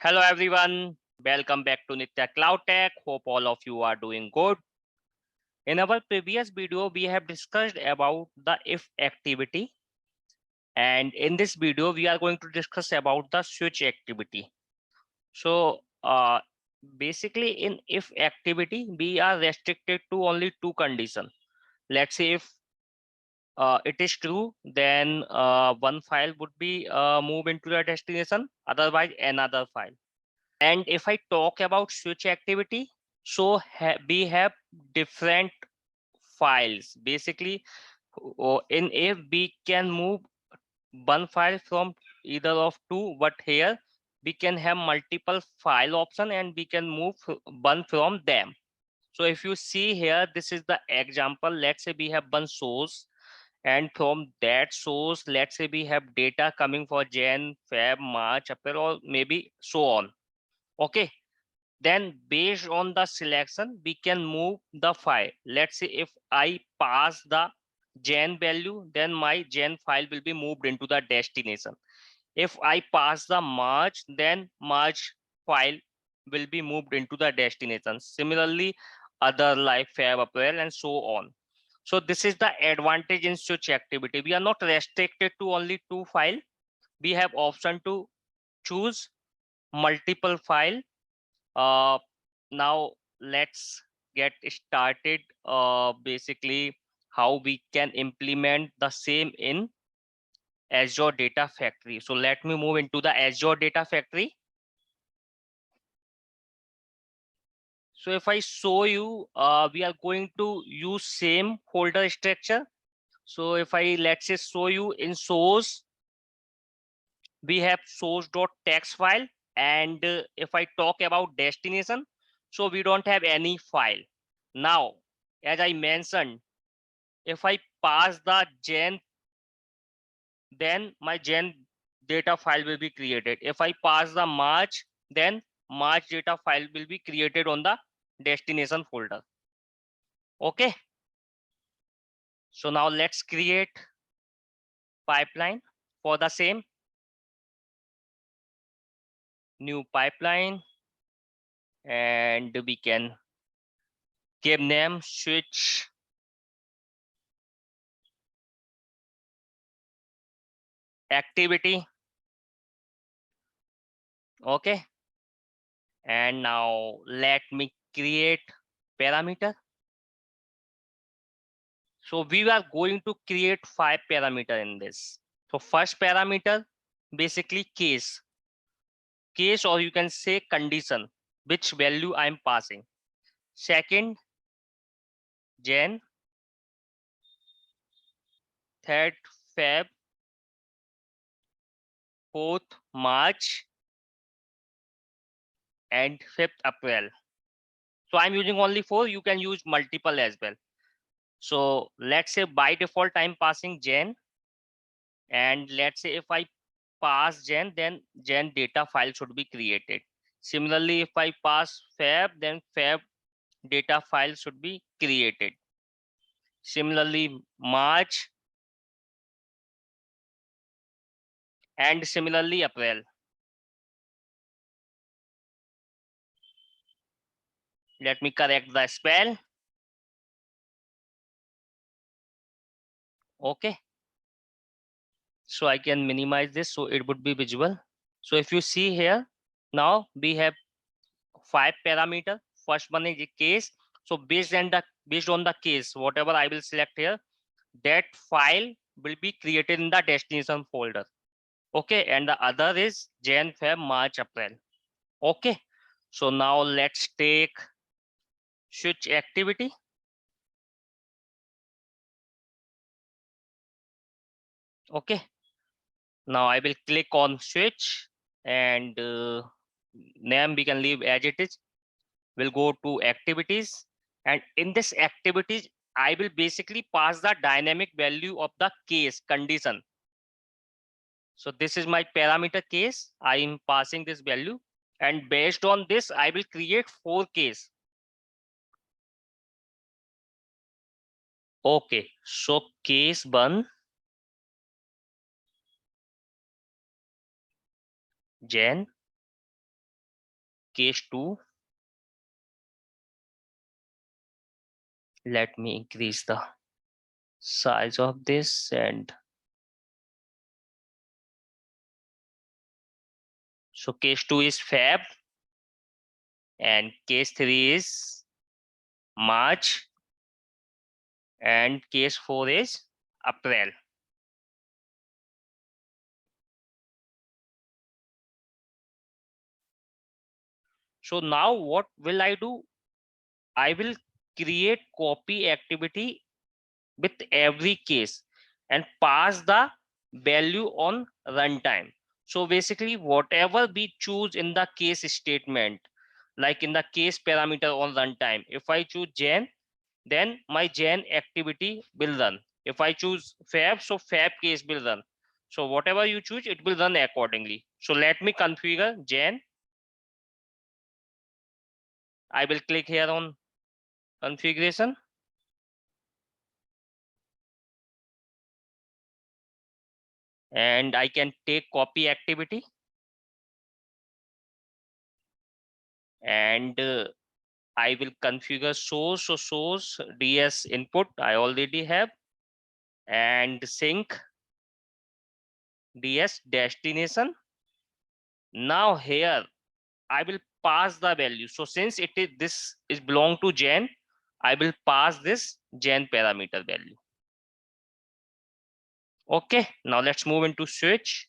Hello everyone, welcome back to Nitya Cloudtech. Hope all of you are doing good. In our previous video, we have discussed about the if activity, and in this video, we are going to discuss about the switch activity. So, basically, in if activity, we are restricted to only two conditions. Let's say if it is true, then one file would be moved into the destination, otherwise another file. And if I talk about switch activity, so we have different files. Basically, in if we can move one file from either of two, but here we can have multiple file option and we can move one from them. So if you see here, this is the example. Let's say we have one source, and from that source, let's say we have data coming for Jan, Feb, March, April, or maybe so on. Okay, then based on the selection, we can move the file. Let's say if I pass the Jan value, then my Jan file will be moved into the destination. If I pass the March, then March file will be moved into the destination. Similarly, other like Feb, April, and so on. So this is the advantage in switch activity. We are not restricted to only two file. We have option to choose multiple file. Now let's get started. Basically, how we can implement the same in Azure Data Factory. So let me move into the Azure Data Factory. So if I show you, we are going to use same folder structure. So if I let's say show you in source, we have source.txt file, and if I talk about destination, so we don't have any file. Now, as I mentioned, if I pass the gen, then my gen data file will be created. If I pass the March, then March data file will be created on the destination folder. Okay, so now let's create pipeline for the same. New pipeline, and we can give name switch activity. Okay, and now let me create parameter. So we are going to create 5 parameter in this. So first parameter, basically case, or you can say condition, which value I am passing. Second, Jan. Third, Feb. Fourth, March. And fifth, April. So I'm using only 4. You can use multiple as well. So let's say by default I'm passing Jan, and let's say if I pass Jan, then Jan data file should be created. Similarly, if I pass Feb, then Feb data file should be created. Similarly, March, and similarly April. Let me correct the spell. Okay, so I can minimize this so it would be visible. So if you see here, now we have 5 parameter. First one is case. So based on the case, whatever I will select here, that file will be created in the destination folder. Okay, and the other is Jan, Feb, March, April. Okay, so now let's take switch activity. Okay, now I will click on switch, and name we can leave as it is. We'll go to activities, and in this activities, I will basically pass the dynamic value of the case condition. So this is my parameter case. I am passing this value, and based on this, I will create 4 case. Okay, so case 1, Jan, case 2. Let me increase the size of this, and so case 2 is Feb and case 3 is March and case 4 is April. So now what will I do? I will create copy activity with every case and pass the value on runtime. So basically whatever we choose in the case statement, like in the case parameter on runtime, if I choose Jan, then my Jan activity will run. If I choose Fab, so Fab case will run. So whatever you choose, it will run accordingly. So let me configure Jan. I will click here on configuration. And I can take copy activity and I will configure source. So source DS input I already have, and sync DS destination. Now here I will pass the value. So since this is belong to Jan, I will pass this Jan parameter value. Okay, now let's move into switch.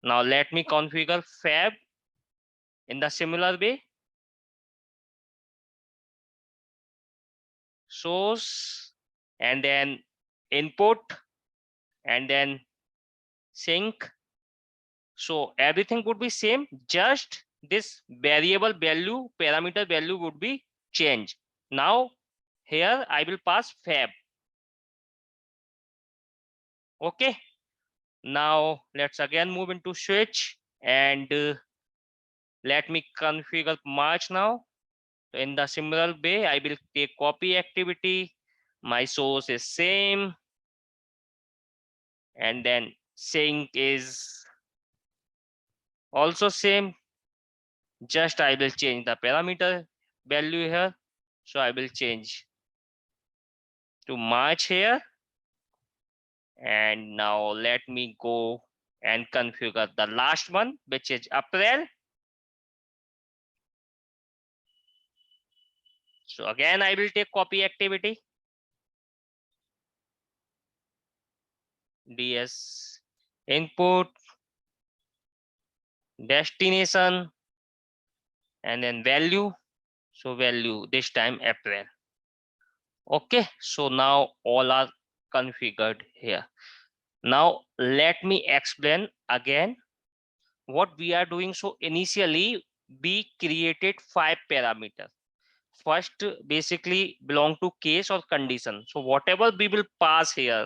Now let me configure Fab in the similar way. Source and then input and then sync. So everything would be same, just this variable value, parameter value would be changed. Now here I will pass Fab. Okay, now let's again move into switch and let me configure March now. In the similar way, I will take copy activity. My source is same, and then sync is also same. Just I will change the parameter value here. So I will change to March here. And now let me go and configure the last one, which is April. So again, I will take copy activity. DS input, destination, and then value. So value this time April. Okay, so now all are configured here. Now let me explain again what we are doing. So initially we created 5 parameters. First basically belong to case or condition. So whatever we will pass here,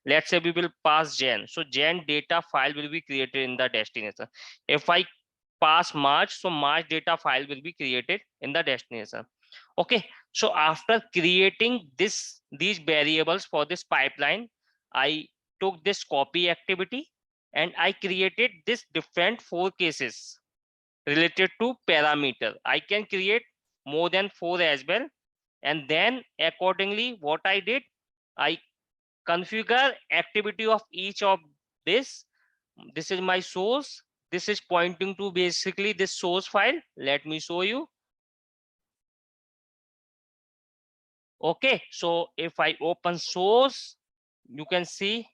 let's say we will pass Jan. So Jan data file will be created in the destination. If I pass March, so March data file will be created in the destination. Okay, so after creating these variables for this pipeline, I took this copy activity and I created this different 4 cases related to parameter. I can create more than 4 as well. And then accordingly, what I did, I configure activity of each of this. This is my source. This is pointing to basically this source file. Let me show you. Okay, so if I open source, you can see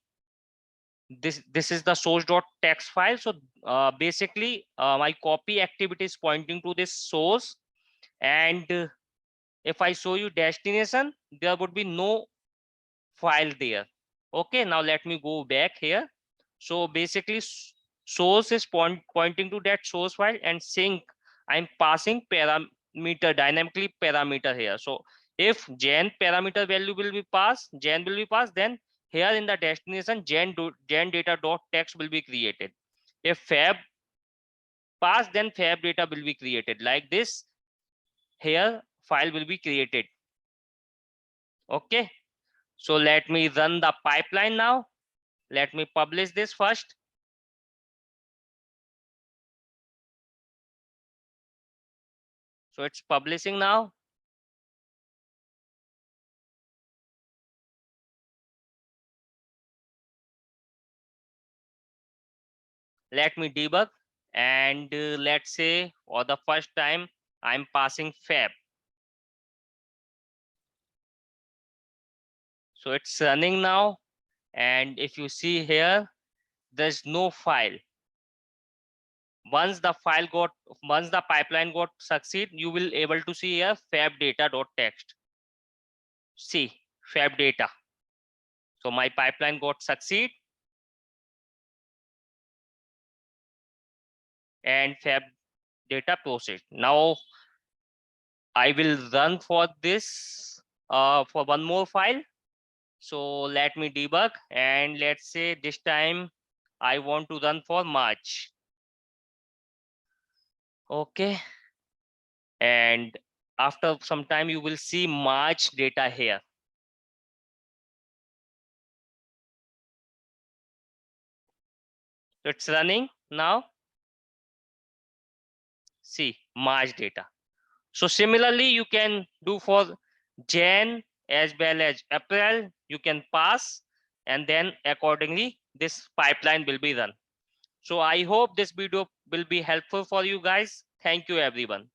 this is the source.txt file. So basically my copy activity is pointing to this source, and if I show you destination, there would be no file there. Okay, now let me go back here. So basically source is pointing to that source file, and sync I'm passing parameter dynamically parameter here. So if Jan parameter value will be passed, Jan will be passed, then here in the destination Jan data dot text will be created. If Fab pass, then Fab data will be created. Like this, here file will be created. Okay, so let me run the pipeline now. Let me publish this first. So it's publishing now. Let me debug, and let's say for the first time I'm passing Fab. So it's running now, and if you see here, there's no file. Once the pipeline got succeed, you will able to see here fab data.txt. See fab data. So my pipeline got succeed, and fab data processed. Now I will run for this for one more file. So let me debug, and let's say this time I want to run for March. Okay, and after some time you will see March data here. So it's running now. See March data. So similarly, you can do for Jan as well as April. You can pass, and then accordingly this pipeline will be run. So I hope this video will be helpful for you guys. Thank you everyone.